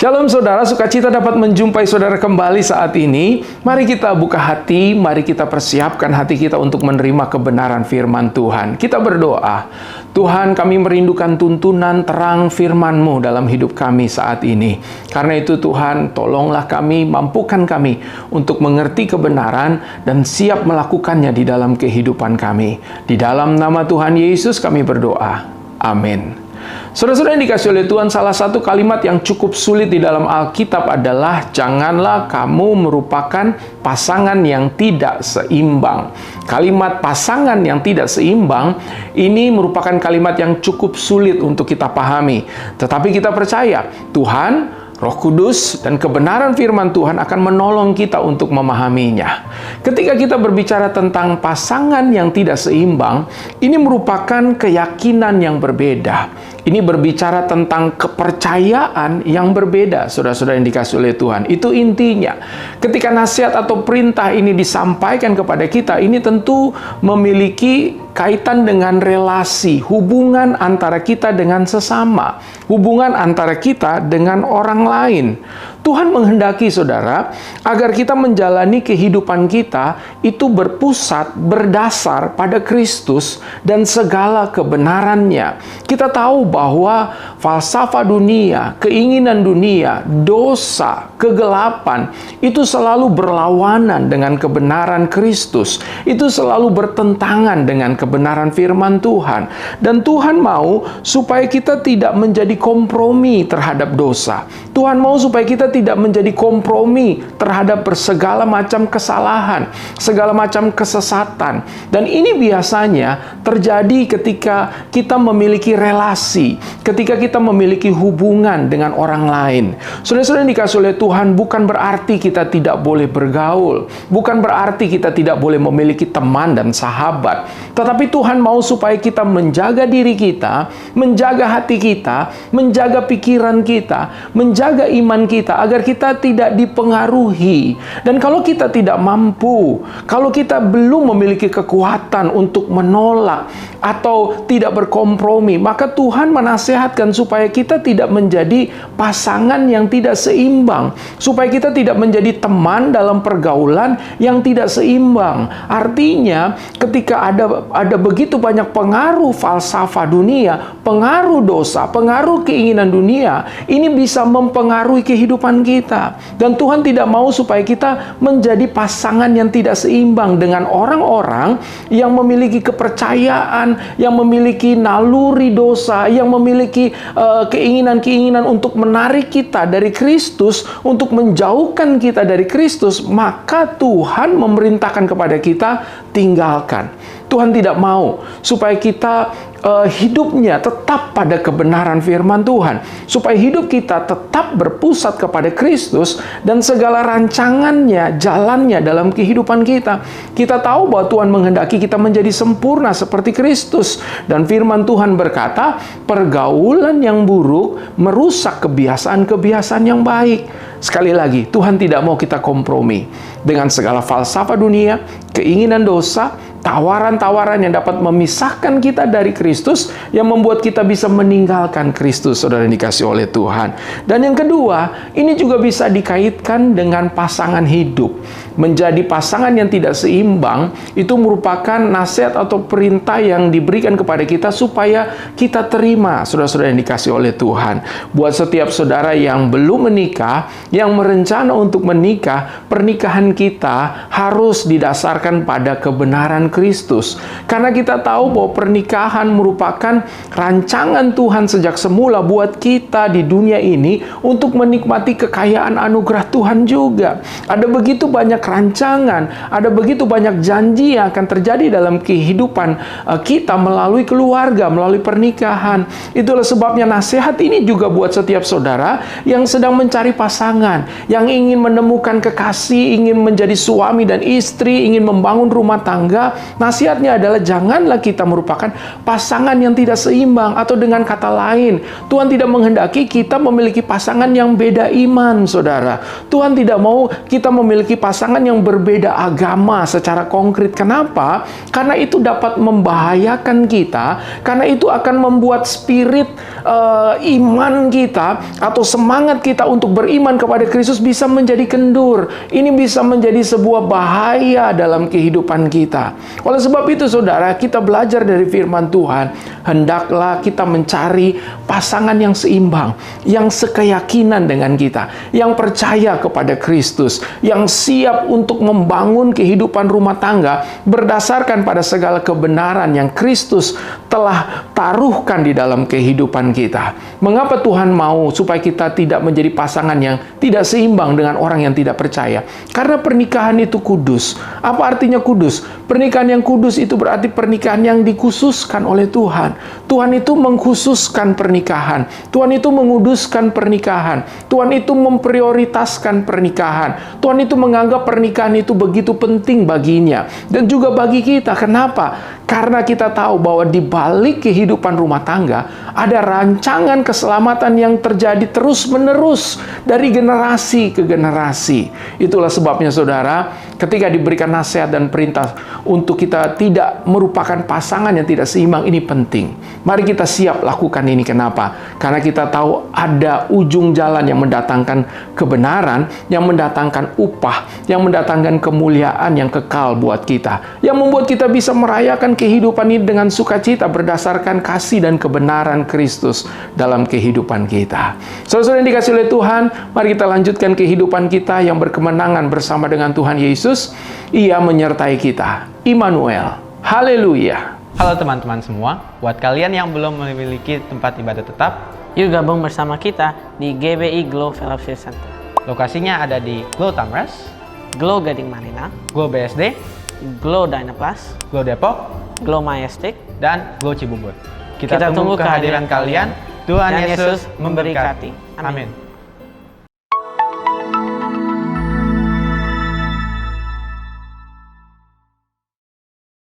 Shalom saudara, sukacita dapat menjumpai saudara kembali saat ini. Mari kita buka hati, mari kita persiapkan hati kita untuk menerima kebenaran firman Tuhan. Kita berdoa, Tuhan, kami merindukan tuntunan terang firman-Mu dalam hidup kami saat ini. Karena itu Tuhan, tolonglah kami, mampukan kami untuk mengerti kebenaran dan siap melakukannya di dalam kehidupan kami. Di dalam nama Tuhan Yesus kami berdoa. Amin. Saudara-saudara yang dikasihi oleh Tuhan, salah satu kalimat yang cukup sulit di dalam Alkitab adalah janganlah kamu merupakan pasangan yang tidak seimbang. Kalimat pasangan yang tidak seimbang ini merupakan kalimat yang cukup sulit untuk kita pahami. Tetapi kita percaya Tuhan, Roh Kudus dan kebenaran firman Tuhan akan menolong kita untuk memahaminya. Ketika kita berbicara tentang pasangan yang tidak seimbang, ini merupakan keyakinan yang berbeda. Ini berbicara tentang kepercayaan yang berbeda, saudara-saudara yang dikasihi oleh Tuhan. Itu intinya. Ketika nasihat atau perintah ini disampaikan kepada kita, ini tentu memiliki kaitan dengan relasi, hubungan antara kita dengan sesama, hubungan antara kita dengan orang lain. Tuhan menghendaki saudara agar kita menjalani kehidupan kita itu berpusat, berdasar pada Kristus dan segala kebenarannya. Kita tahu bahwa falsafah dunia, keinginan dunia, dosa, kegelapan itu selalu berlawanan dengan kebenaran Kristus. Itu selalu bertentangan dengan kebenaran firman Tuhan. Dan Tuhan mau supaya kita tidak menjadi kompromi terhadap dosa. Tuhan mau supaya kita tidak menjadi kompromi terhadap segala macam kesalahan, segala macam kesesatan. Dan ini biasanya terjadi ketika kita memiliki relasi, ketika kita memiliki hubungan dengan orang lain. Saudara-saudara yang dikasihi oleh Tuhan, bukan berarti kita tidak boleh bergaul, bukan berarti kita tidak boleh memiliki teman dan sahabat. Tetapi Tuhan mau supaya kita menjaga diri kita, menjaga hati kita, menjaga pikiran kita, menjaga iman kita, agar kita tidak dipengaruhi. Dan kalau kita tidak mampu, kalau kita belum memiliki kekuatan untuk menolak atau tidak berkompromi, maka Tuhan menasihatkan supaya kita tidak menjadi pasangan yang tidak seimbang, supaya kita tidak menjadi teman dalam pergaulan yang tidak seimbang. Artinya, ketika ada begitu banyak pengaruh falsafah dunia, pengaruh dosa, pengaruh keinginan dunia, ini bisa mempengaruhi kehidupan kita. Dan Tuhan tidak mau supaya kita menjadi pasangan yang tidak seimbang dengan orang-orang yang memiliki kepercayaan, yang memiliki naluri dosa, yang memiliki keinginan-keinginan untuk menarik kita dari Kristus, untuk menjauhkan kita dari Kristus. Maka Tuhan memerintahkan kepada kita, tinggalkan. Tuhan tidak mau supaya kita hidupnya tetap pada kebenaran firman Tuhan, supaya hidup kita tetap berpusat kepada Kristus dan segala rancangannya, jalannya dalam kehidupan kita. Kita tahu bahwa Tuhan menghendaki kita menjadi sempurna seperti Kristus, dan firman Tuhan berkata, pergaulan yang buruk merusak kebiasaan-kebiasaan yang baik. Sekali lagi, Tuhan tidak mau kita kompromi dengan segala falsafah dunia, keinginan dosa, tawaran-tawaran yang dapat memisahkan kita dari Kristus, yang membuat kita bisa meninggalkan Kristus, saudara yang dikasihi oleh Tuhan. Dan yang kedua, ini juga bisa dikaitkan dengan pasangan hidup. Menjadi pasangan yang tidak seimbang, itu merupakan nasihat atau perintah yang diberikan kepada kita supaya kita terima, saudara-saudara yang dikasihi oleh Tuhan. Buat setiap saudara yang belum menikah, yang merencana untuk menikah, pernikahan kita harus didasarkan pada kebenaran Kristus. Karena kita tahu bahwa pernikahan merupakan rancangan Tuhan sejak semula buat kita di dunia ini untuk menikmati kekayaan anugerah Tuhan juga. Ada begitu banyak rancangan, ada begitu banyak janji yang akan terjadi dalam kehidupan kita melalui keluarga, melalui pernikahan. Itulah sebabnya nasihat ini juga buat setiap saudara yang sedang mencari pasangan, yang ingin menemukan kekasih, ingin menjadi suami dan istri, ingin membangun rumah tangga. Nasihatnya adalah janganlah kita merupakan pasangan yang tidak seimbang, atau dengan kata lain, Tuhan tidak menghendaki kita memiliki pasangan yang beda iman, saudara. Tuhan tidak mau kita memiliki pasangan pasangan yang berbeda agama secara konkret. Kenapa? Karena itu dapat membahayakan kita, karena itu akan membuat spirit iman kita atau semangat kita untuk beriman kepada Kristus bisa menjadi kendur. Ini bisa menjadi sebuah bahaya dalam kehidupan kita. Oleh sebab itu, saudara, kita belajar dari firman Tuhan, hendaklah kita mencari pasangan yang seimbang, yang sekeyakinan dengan kita, yang percaya kepada Kristus, yang siap untuk membangun kehidupan rumah tangga berdasarkan pada segala kebenaran yang Kristus telah taruhkan di dalam kehidupan kita. Mengapa Tuhan mau supaya kita tidak menjadi pasangan yang tidak seimbang dengan orang yang tidak percaya? Karena pernikahan itu kudus. Apa artinya kudus? Pernikahan yang kudus itu berarti pernikahan yang dikhususkan oleh Tuhan. Tuhan itu mengkhususkan pernikahan. Tuhan itu menguduskan pernikahan. Tuhan itu memprioritaskan pernikahan. Tuhan itu menganggap pernikahan itu begitu penting baginya. Dan juga bagi kita. Kenapa? Karena kita tahu bahwa di balik kehidupan rumah tangga ada rancangan keselamatan yang terjadi terus-menerus dari generasi ke generasi. Itulah sebabnya, saudara, ketika diberikan nasihat dan perintah untuk kita tidak merupakan pasangan yang tidak seimbang, ini penting. Mari kita siap lakukan ini. Kenapa? Karena kita tahu ada ujung jalan yang mendatangkan kebenaran, yang mendatangkan upah, yang mendatangkan kemuliaan yang kekal buat kita, yang membuat kita bisa merayakan kehidupan ini dengan sukacita berdasarkan kasih dan kebenaran Kristus dalam kehidupan kita. Saudara-saudara yang dikasihi oleh Tuhan, mari kita lanjutkan kehidupan kita yang berkemenangan bersama dengan Tuhan Yesus. Ia menyertai kita. Immanuel. Haleluya. Halo teman-teman semua, buat kalian yang belum memiliki tempat ibadah tetap, yuk gabung bersama kita di GBI Glow Fellowship Center. lokasinya ada di Glow Tamres, Glow Gading Marina, Glow BSD, Glow Dynaplus, Glow Depok, Glow Majestic, dan Glow Cibubur. Kita tunggu kehadiran kalian. Tuhan Dan Yesus Yesus memberkati. memberkati. Amin.